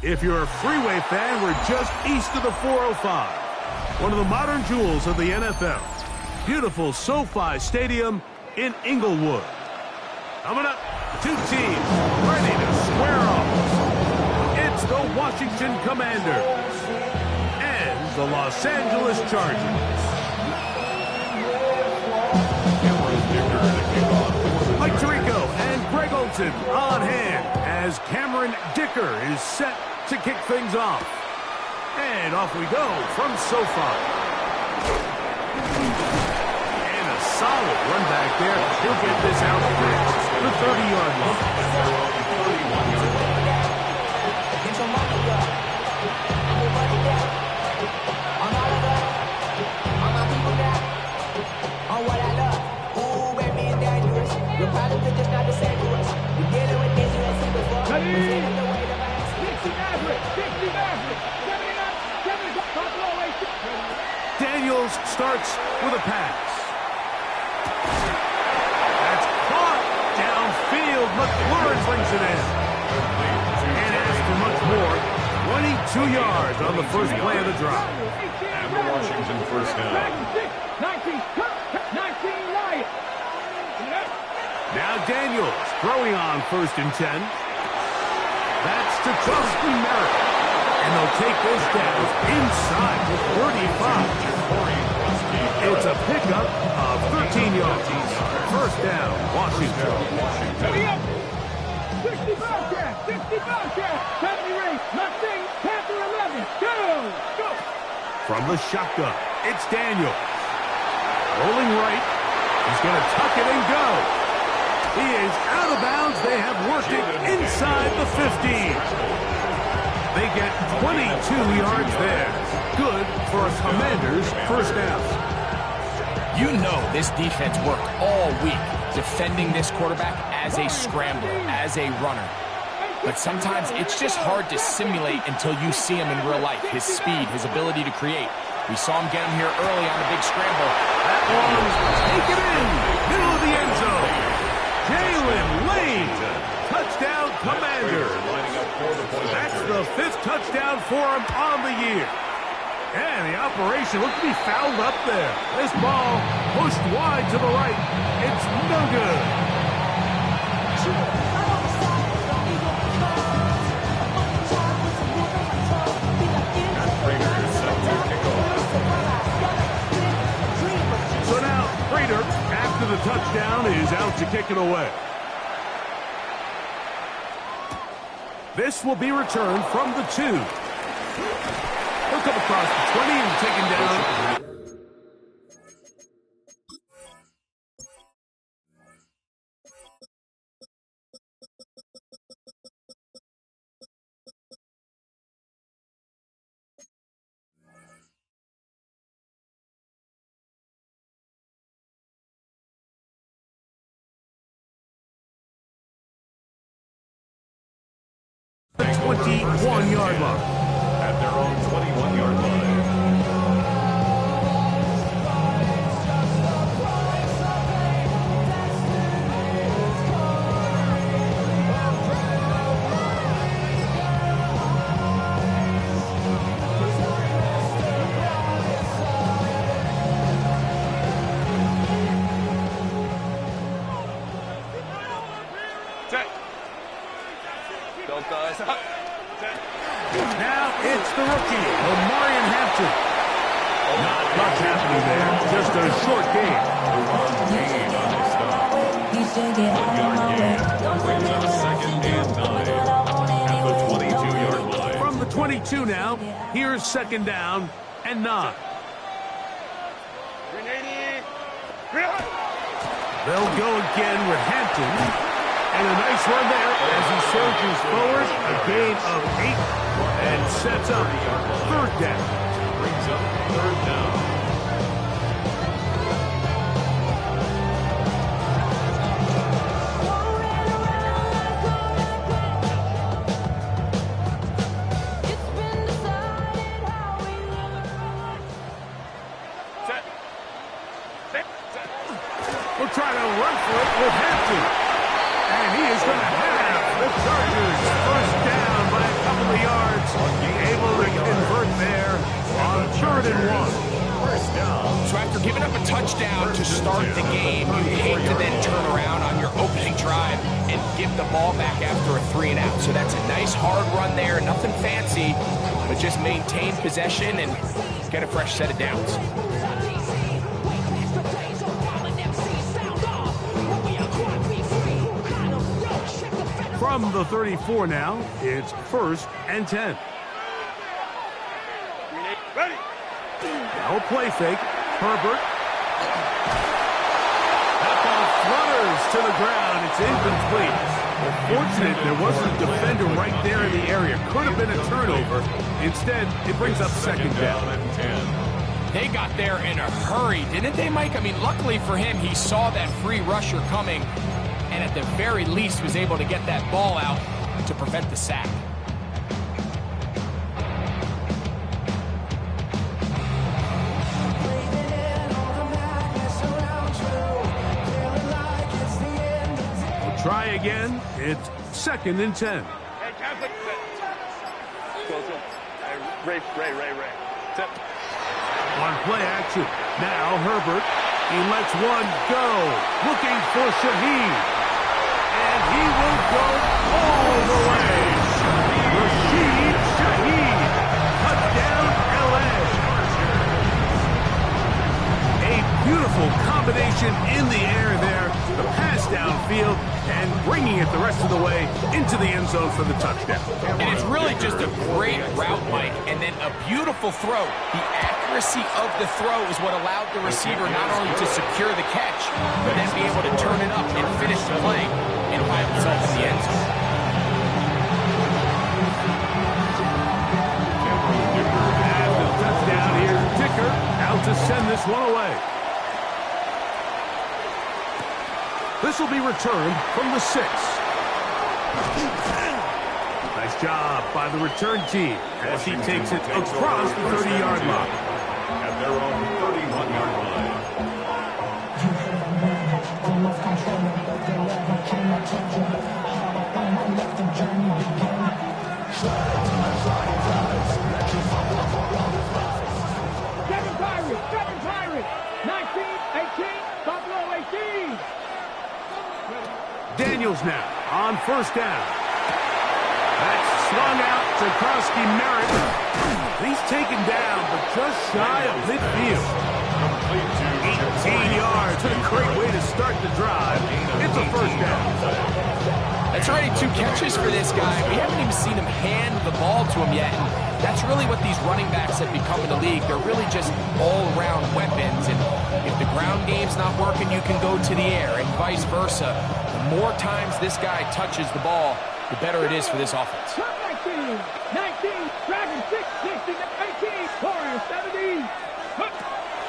If you're a Freeway fan, we're just east of the 405. One of the modern jewels of the NFL. Beautiful SoFi Stadium in Inglewood. Coming up, two teams ready to square off. It's the Washington Commanders and the Los Angeles Chargers. Mike Tirico and Greg Olsen on hand as Cameron Dicker is set to kick things off. And off we go from SoFi. And a solid run back there. He'll get this out past the 30-yard line. Daniels starts with a pass. That's caught downfield. McLaurin brings it in. And as for much more, 22 yards on the first play of the drive. And the Washington first down. 19 Lions. Now Daniels throwing on 1st and 10. That's to Trusty Merritt. And they'll take this down inside the 35. It's a pickup of 13 yards. First down, Washington. 60 Bobcats. 60 Bobcats. Penalty race. Nothing. Panther 11. Go. From the shotgun, it's Daniel. Rolling right. He's going to tuck it and go. He is out of bounds. They have worked it inside the 15. They get 22 yards there. Good for a Commanders first down. You know this defense worked all week defending this quarterback as a scrambler, as a runner. But sometimes it's just hard to simulate until you see him in real life. His speed, his ability to create. We saw him get him here early on the big scramble. That one, take it in, middle of the end zone. Jalen Lane, touchdown Commander. That's the 5th touchdown for him on the year. And the operation looked to be fouled up there. This ball pushed wide to the right. It's no good. So now Prater, after the touchdown, is out to kick it away. This will be returned from the 2. He'll come across the 20 and taken down. The 21-yard line. At their own 21-yard line. Now it's the rookie, Omarion Hampton. Not much happening there, just a short gain. Brings up 2nd and 9 at the 22-yard line. From the 22 now, here's 2nd down and 9. They'll go again with Hampton. And a nice run there as he surges forward, a gain of 8, and sets up 3rd down. Brings up 3rd down. We'll try to run for it with Hampton. And he is going to have the Chargers first down by a couple of yards 3rd and 1. First down. So after giving up a touchdown to start the game, you hate to then turn around on your opening drive and give the ball back after a 3 and out. So that's a nice hard run there, nothing fancy, but just maintain possession and get a fresh set of downs. From the 34 now, it's 1st and 10. Ready. Now a play fake. Herbert. That ball flutters to the ground. It's incomplete. Well, fortunate there wasn't a defender right there in the area. Could have been a turnover. Instead, it brings up 2nd down. They got there in a hurry, didn't they, Mike? I mean, luckily for him, he saw that free rusher coming and at the very least was able to get that ball out to prevent the sack. We'll try again. It's 2nd and 10. Hey, Catholic. Go. Hey, Ray. Tip. On play action. Now Herbert. He lets one go. Looking for Shaheed. And he will go all the way. Rashid Shaheed. Touchdown, LA. A beautiful combination in the air there. The pass downfield and bringing it the rest of the way into the end zone for the touchdown. And it's really just a great route, Mike, and then a beautiful throw. The accuracy of the throw is what allowed the receiver not only to secure the catch, but then be able to turn it up and finish the play and find himself in the end zone. After the touchdown, here's Dicker out to send this one away. This will be returned from the 6. Nice job by the return team as he takes it across the 30-yard line. At their own 31-yard line. Second Pirates. 19-18. Buffalo 18. Daniels now on 1st down. That's swung out to Krosky Merritt. He's taken down, but just shy of midfield. 18 yards. What a great way to start the drive. It's a 1st down. That's already 2 catches for this guy. We haven't even seen him hand the ball to him yet. And that's really what these running backs have become in the league. They're really just all-around weapons. And if the ground game's not working, you can go to the air and vice versa. The more times this guy touches the ball, the better it is for this offense. 19, Dragon 6, 16, 18, Torres 17.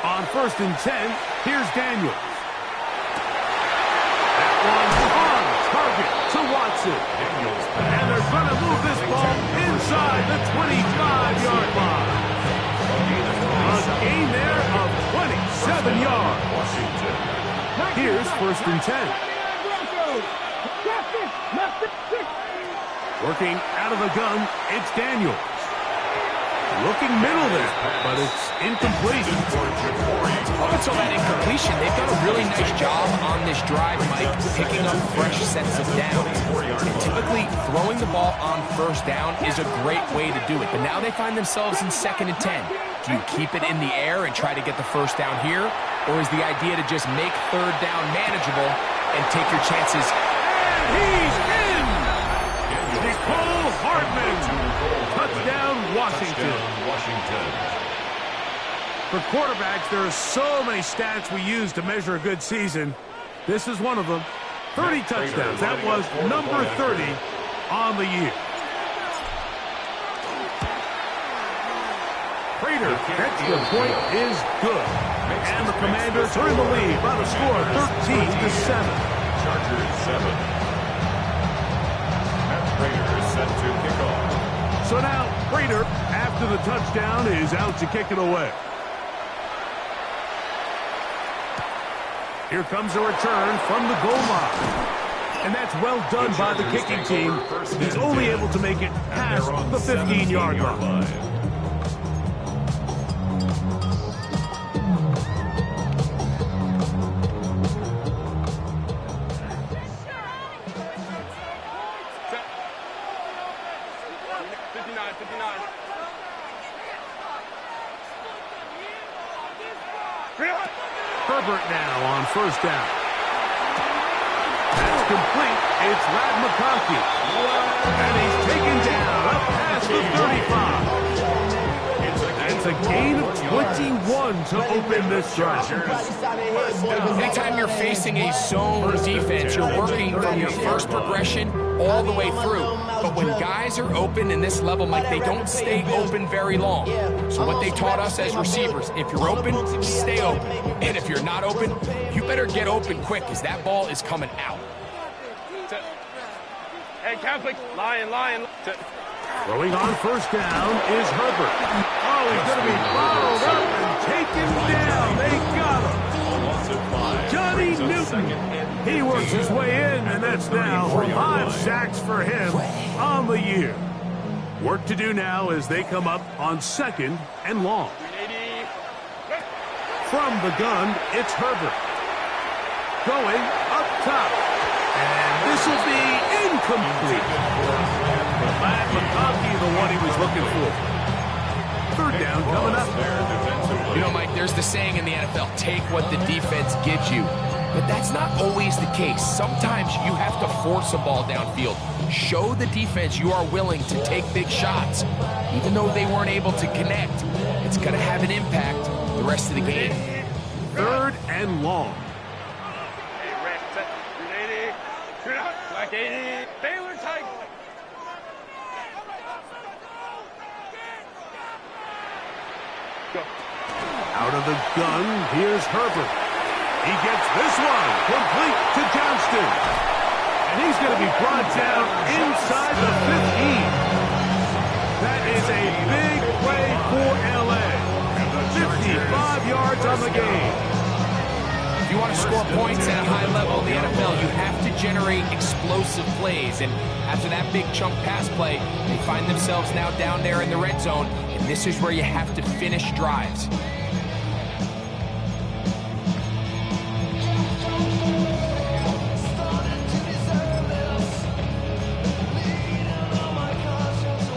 On 1st and 10, here's Daniels. That one's on target to Watson. And they're going to move this ball inside the 25-yard line. A gain there of 27 yards. Here's 1st and 10. Working out of the gun, it's Daniels. Looking middle there, but it's incomplete. Up until that incompletion, they've done a really nice job on this drive, Mike, picking up fresh sets of downs. And typically, throwing the ball on 1st down is a great way to do it. But now they find themselves in 2nd and 10. Do you keep it in the air and try to get the 1st down here? Or is the idea to just make 3rd down manageable and take your chances? And he's in! Nicole Hardman. Touchdown, Washington. For quarterbacks, there are so many stats we use to measure a good season. This is one of them. 30 touchdowns. That was number 30 on the year. Prater, extra point is good. And the Commanders are in the lead by the score of 13-7. Chargers 7. Matt Prater is set to kick off. So now Prater, after the touchdown, is out to kick it away. Here comes a return from the goal line. And that's well done by the kicking team. He's only able to make it past the 15-yard line. now on first down. That's complete. It's Ladd McConkey. And he's taken down up past the 35. That's a gain of 21 to open this drive. Anytime you're facing a zone defense, you're working from your first progression all the way through. But when guys are open in this level, Mike, they don't stay open very long. So what they taught us as receivers, if you're open, stay open. And if you're not open, you better get open quick because that ball is coming out. Hey, Catholic, lion. Throwing on first down is Herbert. Oh, he's going to be followed up and taken down. They got him. Johnny Newton. He works his way in, and that's now 5 sacks for him on the year. Work to do now as they come up on second and long. From the gun, it's Herbert. Going up top. And this will be incomplete. Ladd McConkey, the one he was looking for. Third down coming up. You know, Mike, there's the saying in the NFL, take what the defense gives you. But that's not always the case. Sometimes you have to force a ball downfield. Show the defense you are willing to take big shots. Even though they weren't able to connect, it's going to have an impact the rest of the game. Third and long. Black 80. Baylor Tigers. Out of the gun, here's Herbert. He gets this one complete to Johnston. And he's going to be brought down inside the 15. That is a big play for LA. 55 yards on the game. If you want to score points at a high level in the NFL, you have to generate explosive plays. And after that big chunk pass play, they find themselves now down there in the red zone. And this is where you have to finish drives.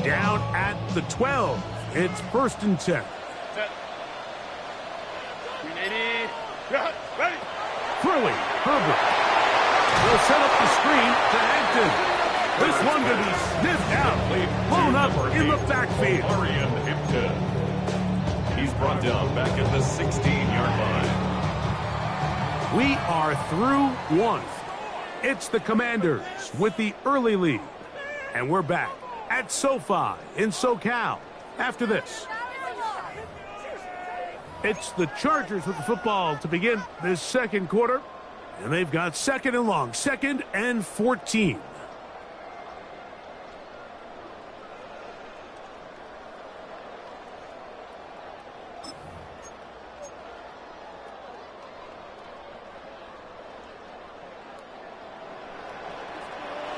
Down at the 12. It's first and 10. Ready. Throwing, Herbert. Will set up the screen to Hampton. This one going to be sniffed out. Blown up in the backfield. Arian Hampton. He's brought down back at the 16-yard line. We are through one. It's the Commanders with the early lead. And we're back at SoFi in SoCal after this. It's the Chargers with the football to begin this second quarter. And they've got second and long, 2nd and 14.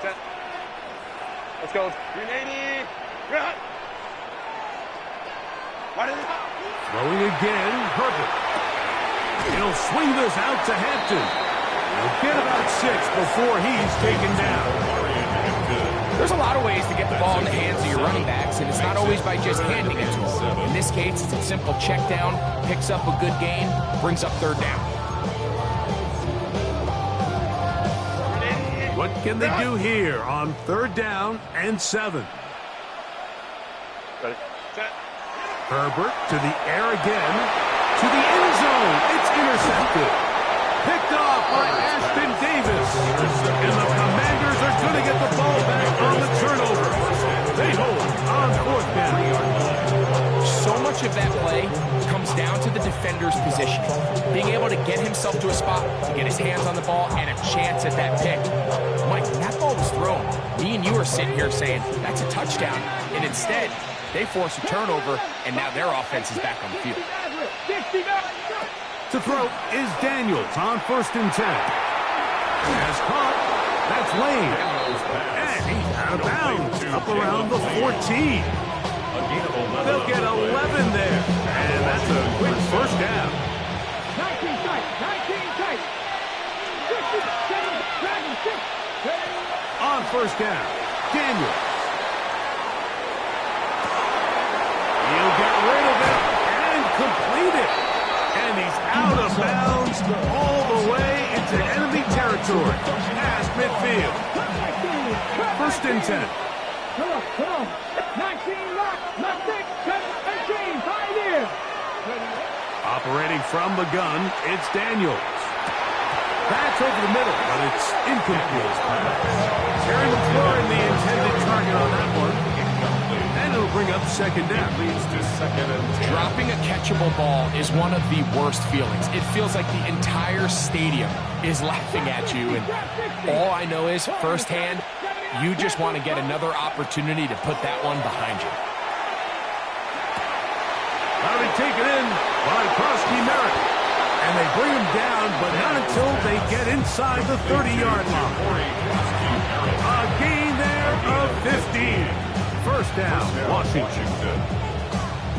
Set. Let's go. 380. Run. What is it? Throwing again, Herbert. He'll swing this out to Hampton. He'll get about 6 before he's taken down. There's a lot of ways to get the ball in the hands of your running backs, and it's not always by just handing it to them. In this case, it's a simple check down, picks up a good gain, brings up third down. What can they do here on third down and 7? Ready. Set. Herbert to the air again. To the end zone. It's intercepted. Picked off by Ashton Davis. And the Commanders are going to get the ball back on the turnover. They hold on fourth down. So much of that play comes down to the defender's position. Being able to get himself to a spot, to get his hands on the ball, and a chance at that pick. Mike, when that ball was thrown, me and you are sitting here saying, that's a touchdown. And instead, they force a turnover, and now their offense is back on the field. To throw is Daniels on 1st and 10. Has caught. That's Lane. And he's out of bounds. Up around the 14. They'll get 11 there. And that's a quick first down. 19 tight. 19 tight. 57, Dragon 6. On first down, Daniels. He'll get rid of it and complete it. And he's out of bounds all territory, past midfield. 1st and 10. Come on. 19, lock, six, 7, and change. 5 years. Operating from the gun, it's Daniels. That's over the middle, but it's incomplete. Terry McLaurin, the intended target on that one. And it'll bring up 2nd down. Leads to 2nd and 10. Dropping a catchable ball is one of the worst feelings. It feels like the entire stadium is laughing at you, and all I know is, firsthand, you just want to get another opportunity to put that one behind you. That'll be taken in by Krosky Merritt. And they bring him down, but not until they get inside the 30-yard line. A gain there of 15. 1st down, Washington.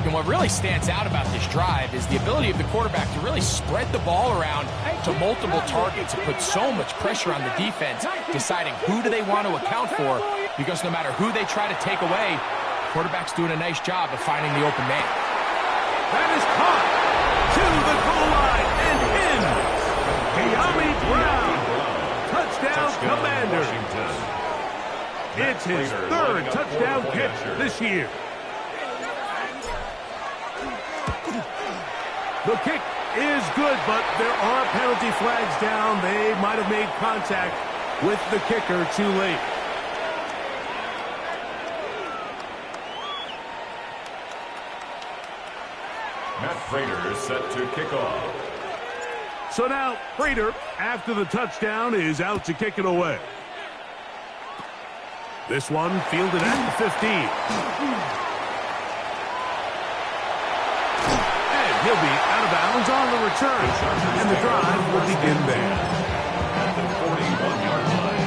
And what really stands out about this drive is the ability of the quarterback to really spread the ball around to multiple targets and put so much pressure on the defense, deciding who do they want to account for, because no matter who they try to take away, quarterback's doing a nice job of finding the open man. That is caught to the goal line and in. De'Ami Brown. Touchdown, Commanders. It's his 3rd touchdown catch this year. The kick is good, but there are penalty flags down. They might have made contact with the kicker too late. Matt Prater is set to kick off. So now, Prater, after the touchdown, is out to kick it away. This one fielded at the 15. And he'll be out of bounds on the return. And the drive will begin there. At the 41-yard line.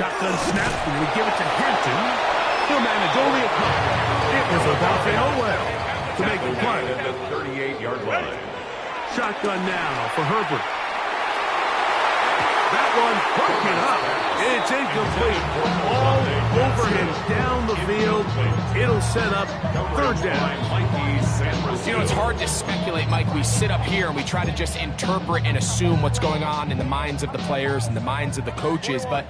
Shotgun snap, and we give it to Hampton. He'll manage only a couple. It was Odafe Owell to make the play. At the 38-yard line. Shotgun now for Herbert. That one broken up. It's incomplete. All over him, down the field. It'll set up 3rd down. You know, it's hard to speculate, Mike. We sit up here and we try to just interpret and assume what's going on in the minds of the players and the minds of the coaches, but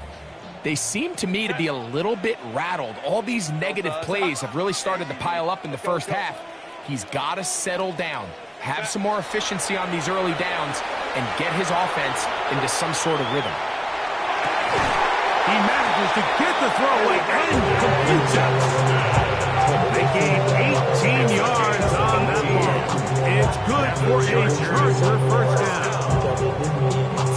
they seem to me to be a little bit rattled. All these negative plays have really started to pile up in the 1st half. He's got to settle down, have some more efficiency on these early downs, and get his offense into some sort of rhythm. He manages to get the throwaway and completes it. They gained 18 yards on that one. It's good for a Charger 1st down.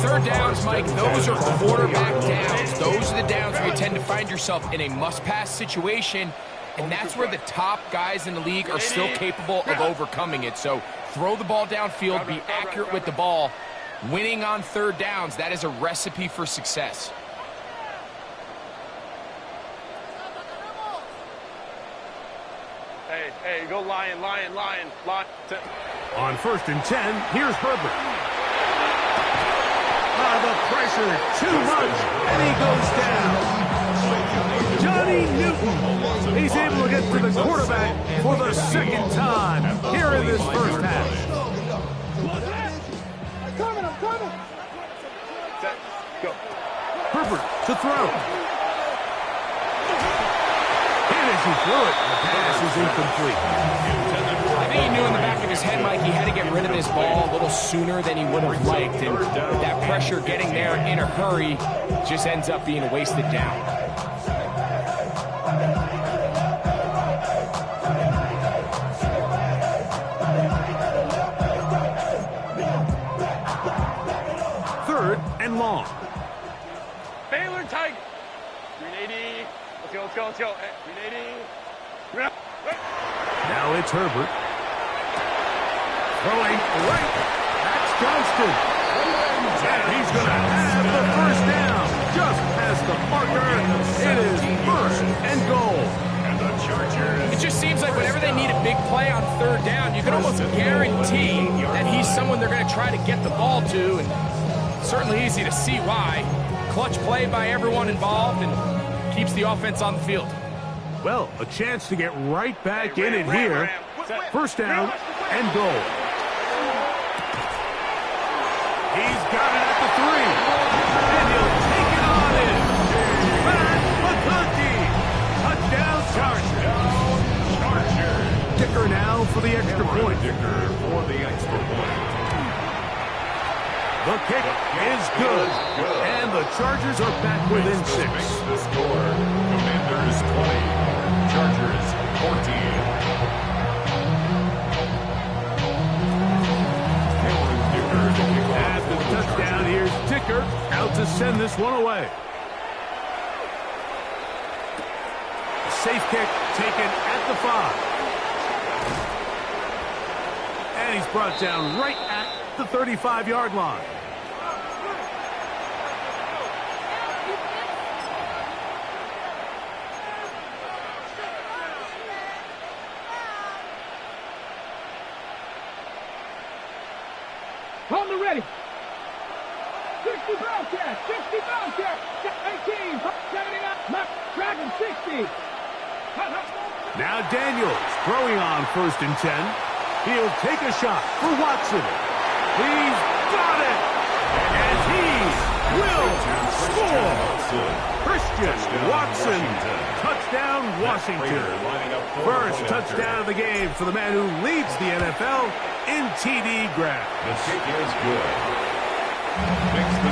3rd downs, Mike, those are quarterback downs. Those are the downs where you tend to find yourself in a must-pass situation, and that's where the top guys in the league are still capable of overcoming it. So throw the ball downfield, be accurate with the ball. Winning on 3rd downs, that is a recipe for success. Hey, go Lion. On 1st and 10, here's Herbert. The pressure, too much, and he goes down. Johnny Newton, he's able to get to the quarterback for the 2nd time here in this 1st half. I'm coming. Go. Herbert to throw. And as he threw it, the pass is incomplete. I think he knew in the back of his head, Mike, he had to get rid of this ball a little sooner than he would have liked. And with that pressure getting there in a hurry just ends up being a wasted down. Third and long. Baylor Tiger. 380. Let's go. 380. Now it's Herbert. Throwing right. That's Johnston. And he's going to have the 1st down. Just past the marker. It is 1st and goal. And the Chargers. It just seems like whenever they need a big play on 3rd down, you can almost guarantee that he's someone they're going to try to get the ball to, and certainly easy to see why. Clutch play by everyone involved and keeps the offense on the field. Well, a chance to get right back in it here. First down and goal. He's got it at the 3. And he'll take it on in. Matt McConkey. Touchdown Chargers. Dicker now for the extra point. Dicker for the extra point. The kick is good. And the Chargers are back within 6. Makes the score. Commanders 20. Chargers 14. After the touchdown, here's Dicker out to send this one away. Safe kick taken at the 5. And he's brought down right at the 35-yard line. On the ready. 60 Bobcat, 60 Bobcat, 18, 79, Dragon 60. Now Daniels throwing on 1st and 10. He'll take a shot for Watson. He's got it. And he will score. Christian Watson. Touchdown, Washington. First touchdown of the game for the man who leads the NFL in TD grab. The kick is good.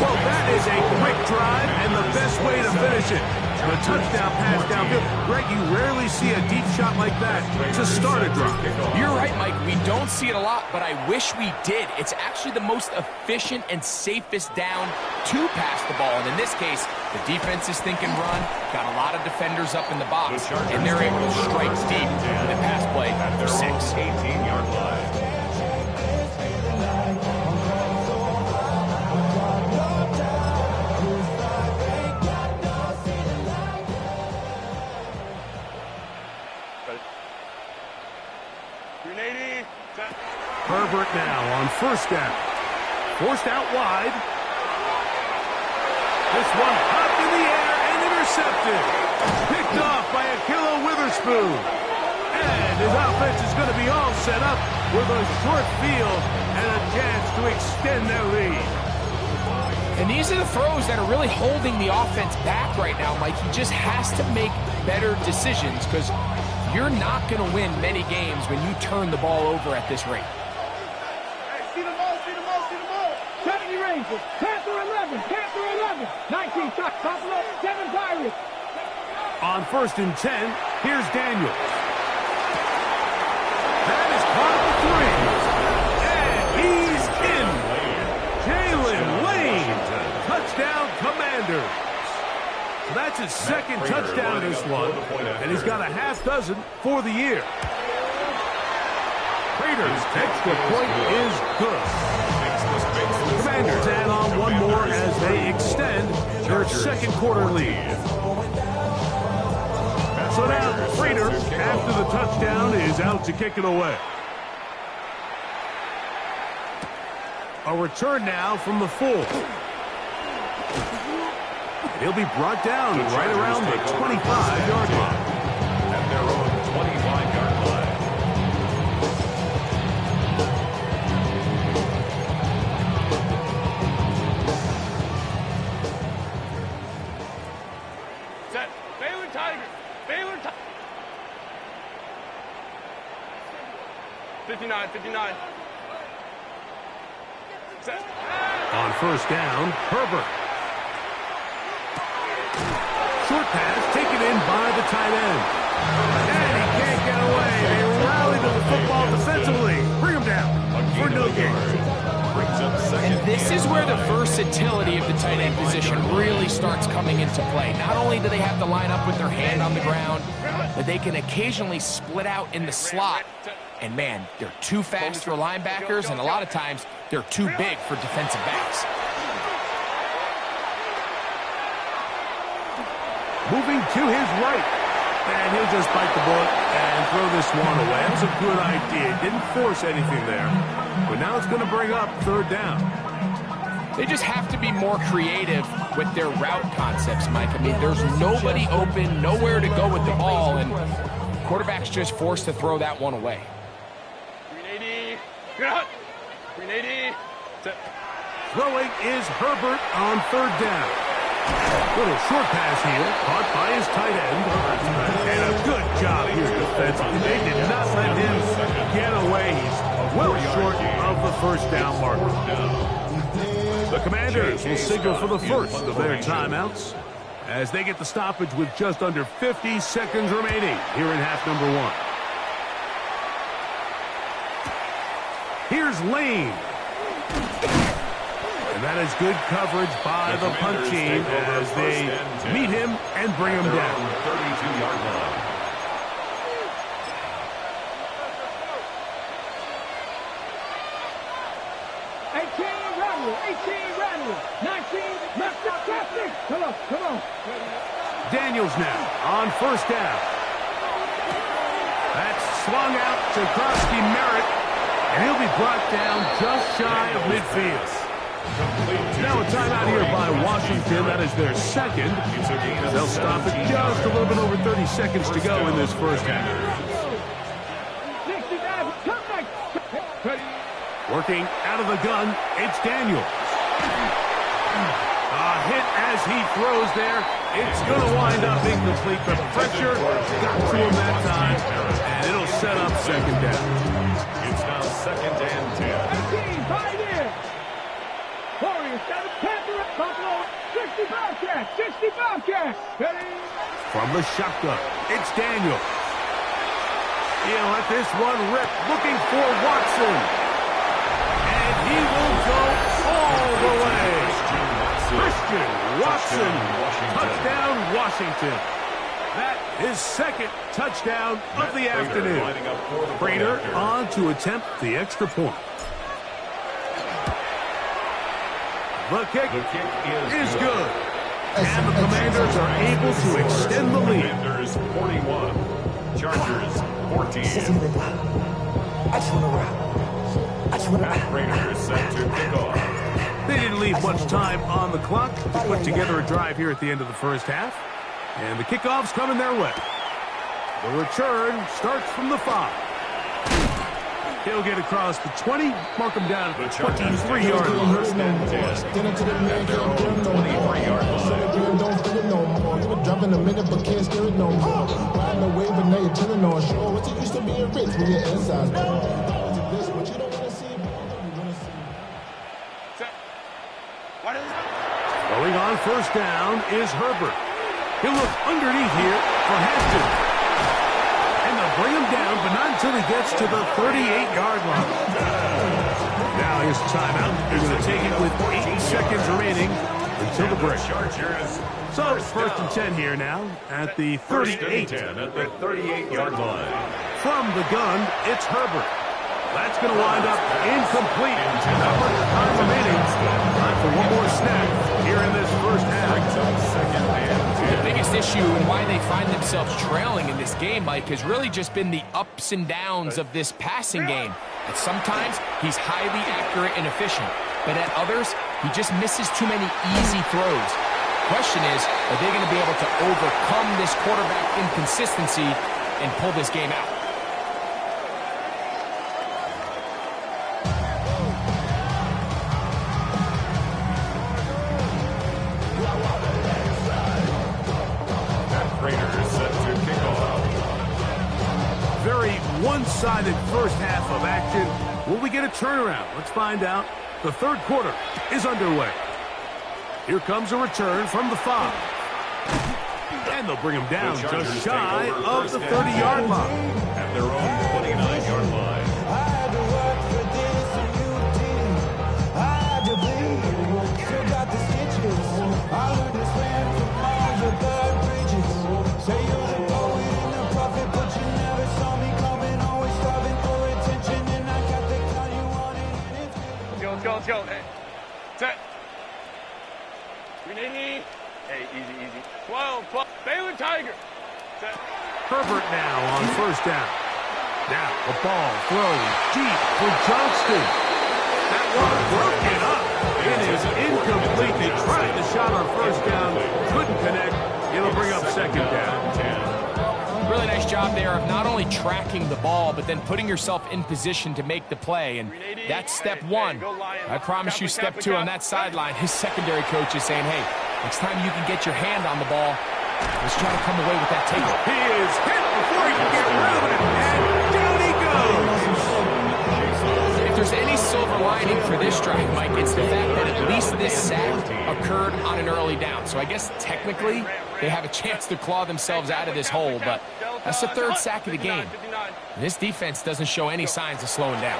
Well, that is a quick drive and the best way to finish it. The touchdown pass downfield. Greg, you rarely see a deep shot like that to start a drive. You're right, Mike. We don't see it a lot, but I wish we did. It's actually the most efficient and safest down to pass the ball. And in this case, the defense is thinking run, got a lot of defenders up in the box, and they're able to strike deep with a pass play for 6. 18-yard line. Herbert now on 1st down. Forced out wide. This one popped in the air and intercepted. Picked off by Ahkello Witherspoon. And his offense is going to be all set up with a short field and a chance to extend their lead. And these are the throws that are really holding the offense back right now, Mike. He just has to make better decisions because you're not going to win many games when you turn the ball over at this rate. See the ball, see the ball, see the ball. 70 Rangers, Panther 11, Panther 11, 19 shots, Buffalo, 7 Pirates. On 1st and 10, here's Daniels. That is caught at the 3. And he's in. Jalen Lane. Touchdown, Commanders. So that's his 2nd touchdown this one. And he's got a half dozen for the year. Raiders' extra point is good. Commanders add on one more as they extend their 2nd quarter lead. So now, Prater, after the touchdown, is out to kick it away. A return now from the 4. He'll be brought down right around the 25-yard line. At their own 25-yard line. Set. Baylor Tigers. Baylor Tigers. 59, 59. Set. On 1st down, Herbert. Short pass taken in by the tight end. And he can't get away. They rally to the football defensively. Bring him down for no gain. And this is where the versatility of the tight end position really starts coming into play. Not only do they have to line up with their hand on the ground, but they can occasionally split out in the slot. And man, they're too fast for linebackers, and a lot of times they're too big for defensive backs. Moving to his right. And he'll just bite the bullet and throw this one away. That's a good idea. Didn't force anything there. But now it's going to bring up third down. They just have to be more creative with their route concepts, Mike. I mean, there's nobody open, nowhere to go with the ball, and quarterback's just forced to throw that one away. 380. Cut. 380. Set. Throwing is Herbert on third down. Little short pass here, caught by his tight end. And a good job here defensively. They did not let him get away. He's well short of the first down marker. The Commanders will signal for the first of their timeouts as they get the stoppage with just under 50 seconds remaining here in half number one. Here's Lane. And that is good coverage by the punt team as they meet him and bring him down. 32-yard line. Come on. Daniels now on first down. That's swung out to Krosky Merritt, and he'll be brought down just shy of midfield. Now a timeout here by Washington. That is their second. They'll stop it just a little bit over 30 seconds to go in this first half. Working out of the gun, it's Daniels. A hit as he throws there. It's going to wind up incomplete. The pressure got to him that time, and it'll set up second down. It's now second and 10. 15, 5 in. Warriors got a Panther. Buffalo, 65 catch. 65 catch. From the shotgun, it's Daniels. He'll let this one rip, looking for Watson. And he will go all the way. Christian Watson, touchdown Washington. That is second touchdown of the afternoon. Prater on to attempt the extra point. The kick is good. And the Commanders are able to extend the lead. Commanders 41, Chargers 14. Matt Prater is set to kick off. They didn't leave much time on the clock to put together a drive here at the end of the first half. And the kickoff's coming their way. The return starts from the 5. He'll get across the 20, mark him down at the 23-yard line. First and 10 at their own 23-yard line. You were dropping a minute but can't steer it no more. Riding the wave but now you're chilling on shore. What's it used to being rich when your insides gone? But you don't want to see it. Going on first down is Herbert. He'll look underneath here for Hampton. And they'll bring him down, but not until he gets to the 38-yard line. Now here's the timeout. They're going to take it with 8 seconds remaining until the break. So first and 10 here now at the 38. At the 38-yard line. From the gun, it's Herbert. That's going to wind up incomplete. Not much time remaining. Time for one more snap here in this first half. The biggest issue and why they find themselves trailing in this game, Mike, has really just been the ups and downs of this passing game. At sometimes, he's highly accurate and efficient, but at others, he just misses too many easy throws. Question is, are they going to be able to overcome this quarterback inconsistency and pull this game out? Very one-sided first half of action. Will we get a turnaround? Let's find out. The third quarter is underway. Here comes a return from the 5. And they'll bring him down just shy of the 30-yard line. At their own 29-yard line. Let's go. Hey. Set. 380. Hey, easy. 12. Baylor Tiger. Herbert now on first down. Now the ball thrown deep for Johnston. That one broken up. It is incomplete. They tried to shot on first down, couldn't connect. It'll bring up second down. Really nice job there of not only tracking the ball, but then putting yourself in position to make the play. And that's step one. I promise you step two on that sideline. His secondary coach is saying, hey, next time you can get your hand on the ball, let's try to come away with that takeover. He is hit before he can get rid of it. And down he goes. If there's any silver lining for this drive, Mike, it's the fact that at least this sack occurred on an early down. So I guess technically they have a chance to claw themselves out of this hole, but that's the third sack of the game. And this defense doesn't show any signs of slowing down.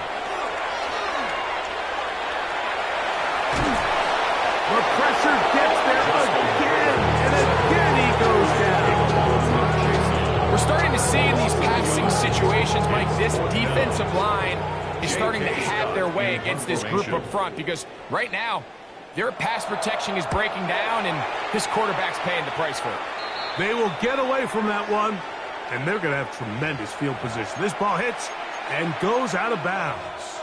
The pressure gets there again, and again he goes down. We're starting to see in these passing situations, Mike, this defensive line is starting to have their way against this group up front, because right now their pass protection is breaking down, and this quarterback's paying the price for it. They will get away from that one, and they're going to have tremendous field position. This ball hits and goes out of bounds.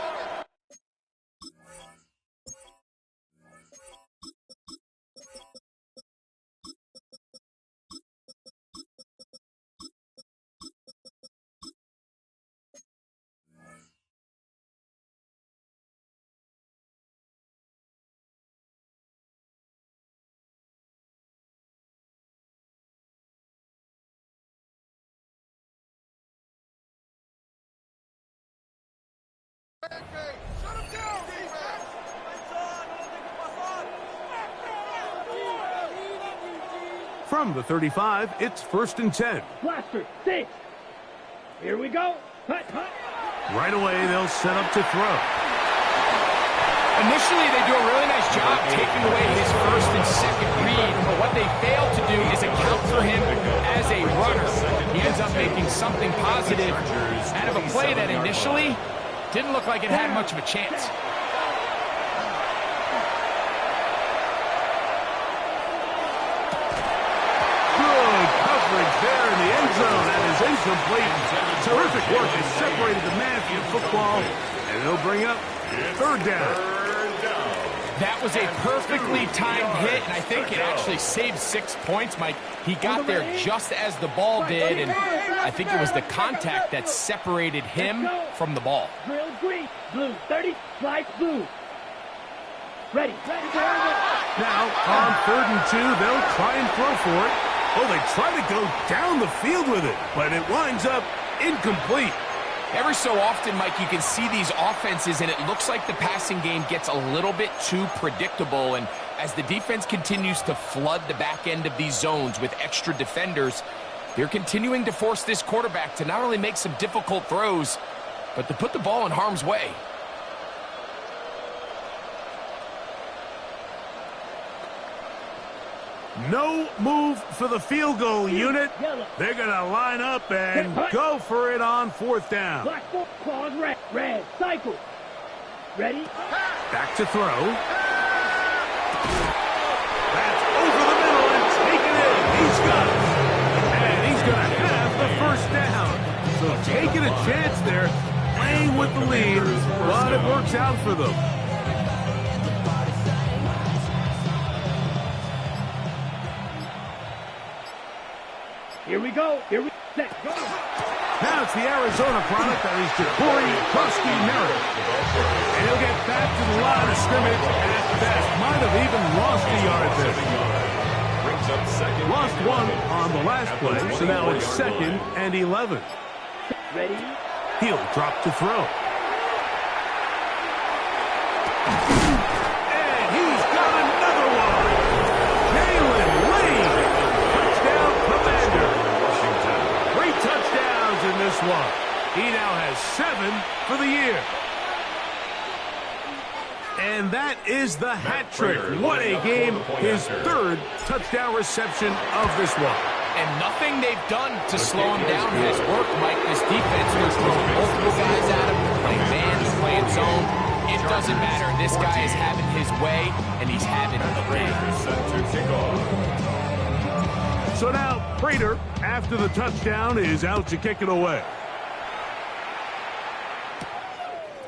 From the 35, it's 1st and 10. Blaster, 6. Here we go. Hut, hut. Right away, they'll set up to throw. Initially, they do a really nice job taking away his first and second read, but what they fail to do is account for him as a runner. He ends up making something positive out of a play that initially didn't look like it had much of a chance. There in the end zone, that is incomplete. Terrific work. They separated the man from the football, and they'll bring up third down. That was a perfectly timed hit, and I think it actually saved 6 points, Mike. He got there just as the ball did, and I think it was the contact that separated him from the ball. Drill green, blue, 30, slide blue. Ready. Now, on 3rd and 2, they'll try and throw for it. Oh, they try to go down the field with it, but it winds up incomplete. Every so often, Mike, you can see these offenses, and it looks like the passing game gets a little bit too predictable. And as the defense continues to flood the back end of these zones with extra defenders, they're continuing to force this quarterback to not only make some difficult throws, but to put the ball in harm's way. No move for the field goal unit. They're going to line up and go for it on 4th down. Black ball, claws, red, cycle. Ready? Back to throw. That's over the middle and taken in. He's got it. And he's going to have the first down. So taking a chance there, playing with the lead, but it works out for them. Here we go. Here we set. Go. Now it's the Arizona product that is Ja'Cory Merritt. And he'll get back to the line of scrimmage and at best might have even lost a yard there. Lost one on the last play, so now it's 2nd and 11. Ready? He'll drop to throw. And he's got another one. Jalen Lee. Touchdown, Commander. 3 touchdowns in this one. He now has 7 for the year. And that is the hat trick. What a game. His 3rd touchdown reception of this one. And nothing they've done to slow him down has worked, Mike. This defense, they're throwing multiple guys at him. They're playing man, they're playing zone. It doesn't matter. This guy is having his way, and he's having a day. So now Prater, after the touchdown, is out to kick it away.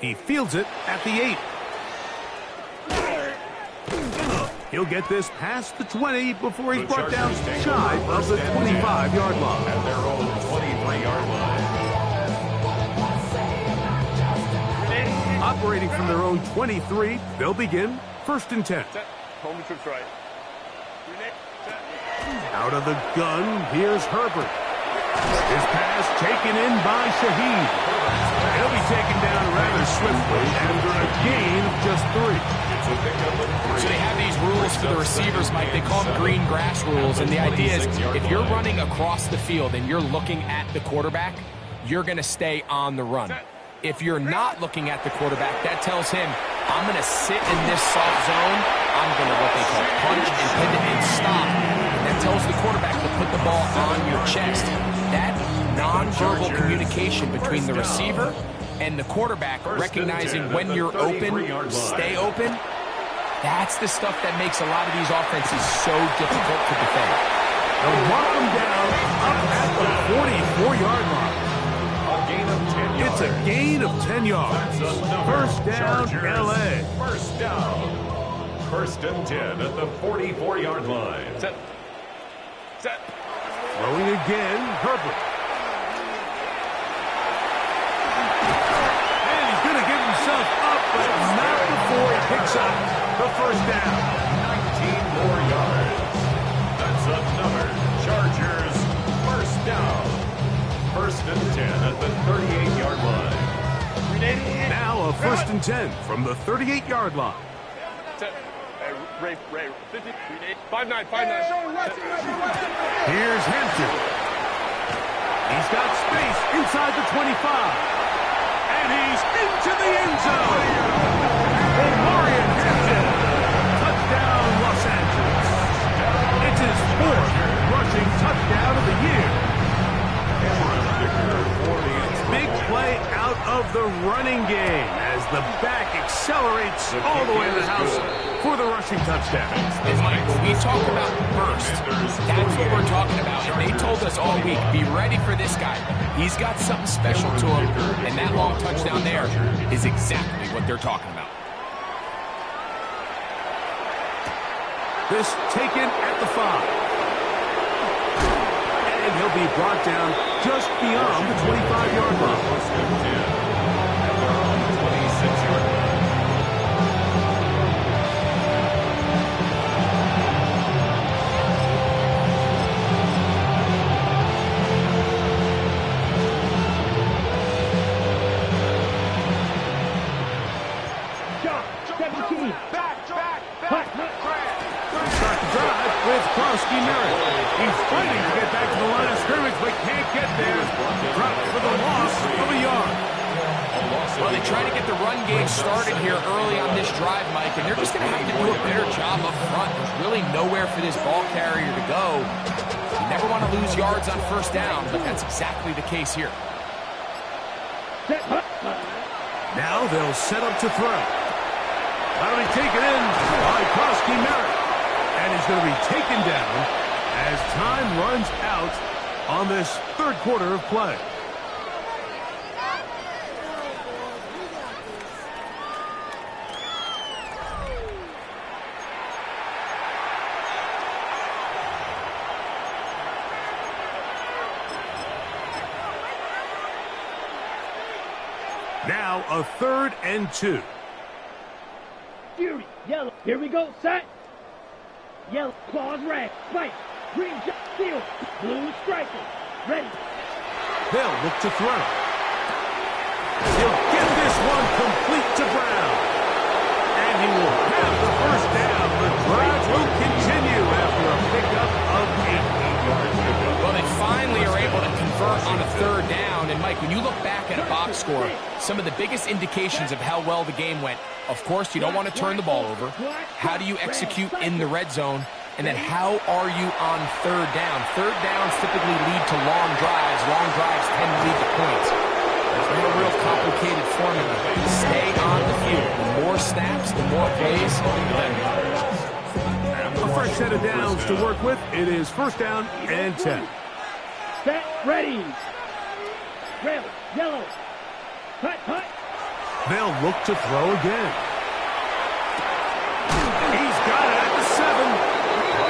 He fields it at the 8. He'll get this past the 20 before he's brought down shy of the 25-yard line. At their own 23-yard line. Operating from their own 23, they'll begin 1st and 10. Home trips right. Out of the gun, here's Herbert. His pass taken in by Shaheed. He'll be taken down rather swiftly after a gain of just 3. So they have these rules for the receivers, Mike. They call them green grass rules. And the idea is if you're running across the field and you're looking at the quarterback, you're going to stay on the run. If you're not looking at the quarterback, that tells him, I'm going to sit in this soft zone. I'm going to what they call punch and pivot and stop. And that tells the quarterback to put the ball on your chest. That nonverbal communication between the receiver and the quarterback, recognizing when you're open, stay open, that's the stuff that makes a lot of these offenses so difficult to defend. They'll mark them down up at the 44-yard line. It's a gain of 10 yards. First down, L.A. First down. 1st and 10 at the 44-yard line. Set. Throwing again, Herbert. And he's going to give himself up, but not before he picks up the first down. 19 more yards. That's another Chargers first down. 1st and 10 at the 38-yard line. Now a 1st and 10 from the 38-yard line. Ray, 50, 5-9. Here's Hampton. He's got space inside the 25. And he's into the end zone. Omarion Hampton. Touchdown, Los Angeles. It's his 4th rushing touchdown of the year. Big play out of the running game as the back accelerates all the way to the house for the rushing touchdown. And Mike, when we talk about burst, that's what we're talking about. And they told us all week, be ready for this guy. He's got something special to him, and that long touchdown there is exactly what they're talking about. This taken at the 5. And he'll be brought down just beyond the 25-yard line. 26-yard line. Start the drive with Krosky Merritt. He's fighting to get back to the line of scrimmage, but can't get there. Dropped for the loss of a yard. Well, they try to get the run game started here early on this drive, Mike, and they're just going to have to do a better job up front. There's really nowhere for this ball carrier to go. You never want to lose yards on 1st down, but that's exactly the case here. Now they'll set up to throw. That'll be taken in by Krosky Merritt. And he's going to be taken down as time runs out on this 3rd quarter of play. Now a 3rd and 2. Fury, yellow. Here we go, set. Yellow, claws red, white, green, steel, blue striker. Ready. They'll look to throw. He'll get this one complete to Brown. And he will have the first down. The drive will continue after a pickup of 8 yards. Well, they finally are able to convert on a 3rd down. And, Mike, when you look back at a box score, some of the biggest indications of how well the game went, of course, you don't want to turn the ball over. How do you execute in the red zone? And then how are you on 3rd down? 3rd downs typically lead to long drives. Long drives tend to lead to points. There's no real complicated formula. Stay on the field. The more snaps, the more plays, the better. A fresh set of downs to work with. It is first down and 10. Set, ready. Red, yellow. Cut, cut. They'll look to throw again. He's got it at the 7.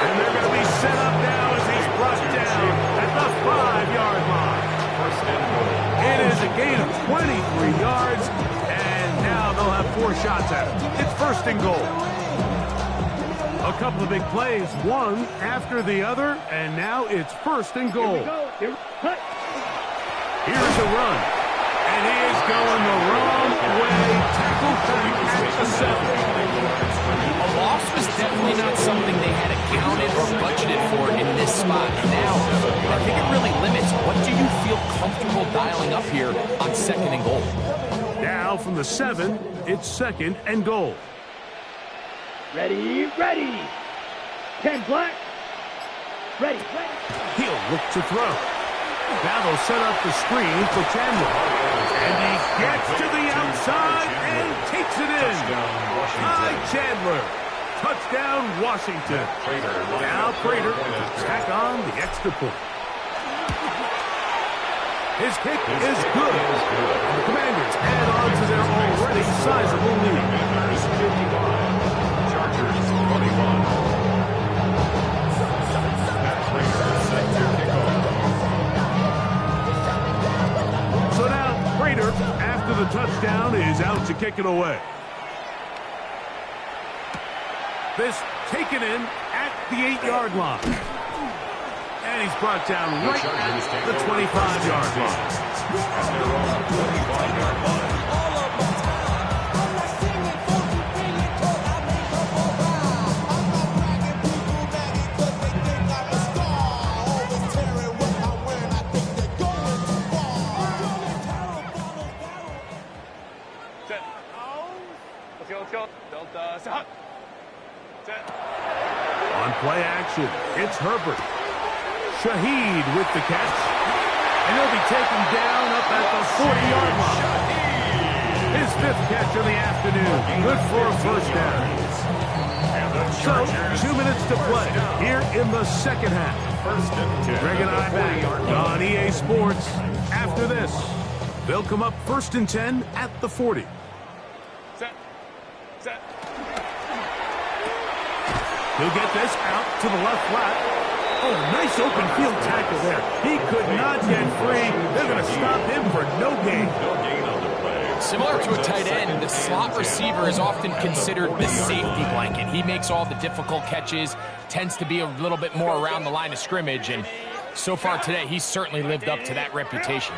And they're going to be set up now as he's brought down at the 5-yard line. It is a gain of 23 yards, and now they'll have 4 shots at it. It's first and goal. A couple of big plays, one after the other, and now it's first and goal. Here we go. Cut. Here's a run, and he is going the wrong way. Tackle back at the 7. A loss was definitely not something they had accounted or budgeted for in this spot. And now, I think it really limits what do you feel comfortable dialing up here on second and goal. Now from the 7, it's second and goal. Ready, ready. 10 black. Ready, ready. He'll look to throw. Now they'll set up the screen for Chandler. And he gets to the outside and takes it in. Ty Chandler. Touchdown, Washington. Now Prater tack on the extra point. His kick is good. And the Commanders add on to their already sizable lead. Chargers 21. So now Prater, after the touchdown, is out to kick it away. This taken in at the 8-yard line. And he's brought down right at the 25-yard line. And they're on the 25-yard line. Set. Let's go. Delta, set. Set. On play action, it's Herbert. Shaheed with the catch. And he'll be taken down up at the 40-yard line. His 5th catch of the afternoon. Good for a first down. So, 2 minutes to play here in the second half. First and 10. Greg and I back on EA Sports. After this, they'll come up first and 10 at the 40. Set. Set. He'll get this out to the left flat. Oh, nice open field tackle there. He could not get free. They're going to stop him for no gain. No gain on the play. Similar to a tight end, the slot receiver is often considered the safety blanket. He makes all the difficult catches, tends to be a little bit more around the line of scrimmage, and so far today, he's certainly lived up to that reputation.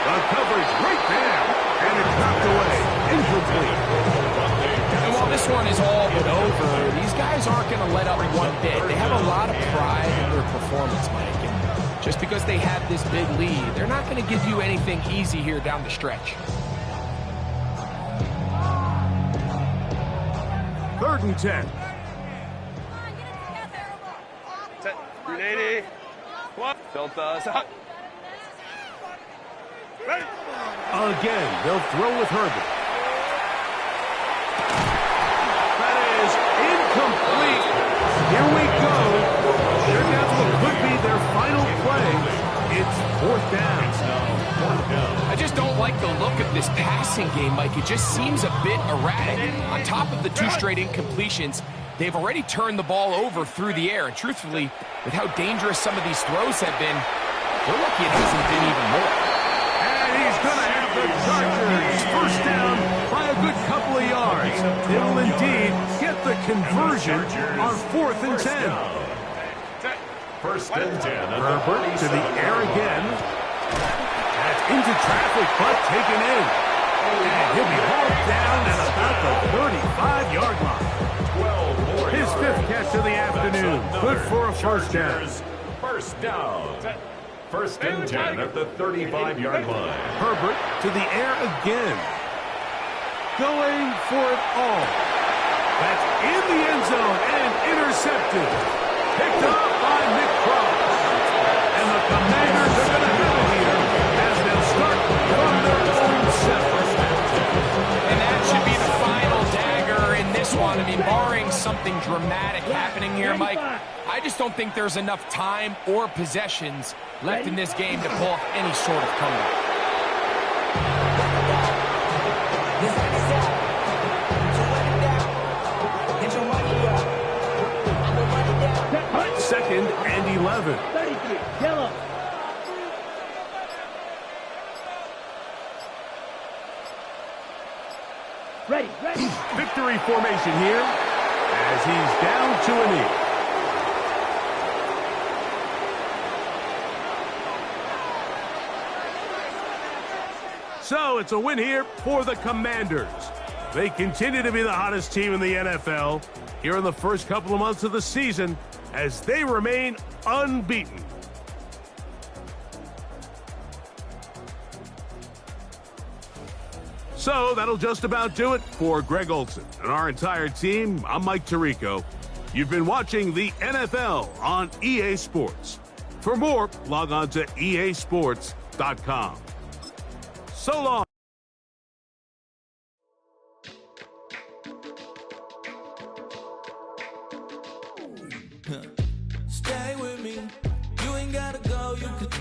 The coverage right there, and it's knocked away. Incomplete. And while this one is all but over, these guys aren't going to let up one bit. They have a lot of pride in their performance, Mike. And just because they have this big lead, they're not going to give you anything easy here down the stretch. 3rd and 10. Set. 380. What? Delta, set. Ready. Again, they'll throw with Herbert. That is incomplete. Here we go. They're down to what could be their final play. It's 4th down. I just don't like the look of this passing game, Mike. It just seems a bit erratic. On top of the 2 straight incompletions, they've already turned the ball over through the air. And truthfully, with how dangerous some of these throws have been, they're lucky it hasn't been even more. And he's going to have the Chargers first down by a good couple of yards. They will indeed get the conversion on 4th and 10. Set. First and 10. Herbert to the air again. That's into traffic, but taken in. And he'll be hauled down at about the 35-yard line. 12 more His yards. 5th catch of the afternoon. Good for a first down. Chargers, first down. Set. First and 10 at the 35-yard line. Herbert to the air again. Going for it all. That's in the end zone and intercepted. Picked up by Nick Cross. And the Commanders are going to have it here as they'll start from their own 7. And that should be the final dagger in this run. I mean, barring something dramatic happening here, Mike, I just don't think there's enough time or possessions left in this game to pull off any sort of comeback. Second and 11. 33, yellow. Ready. Victory formation here as he's down to a knee. So it's a win here for the Commanders. They continue to be the hottest team in the NFL here in the first couple of months of the season as they remain unbeaten. So that'll just about do it for Greg Olsen and our entire team. I'm Mike Tirico. You've been watching the NFL on EA Sports. For more, log on to easports.com. So long.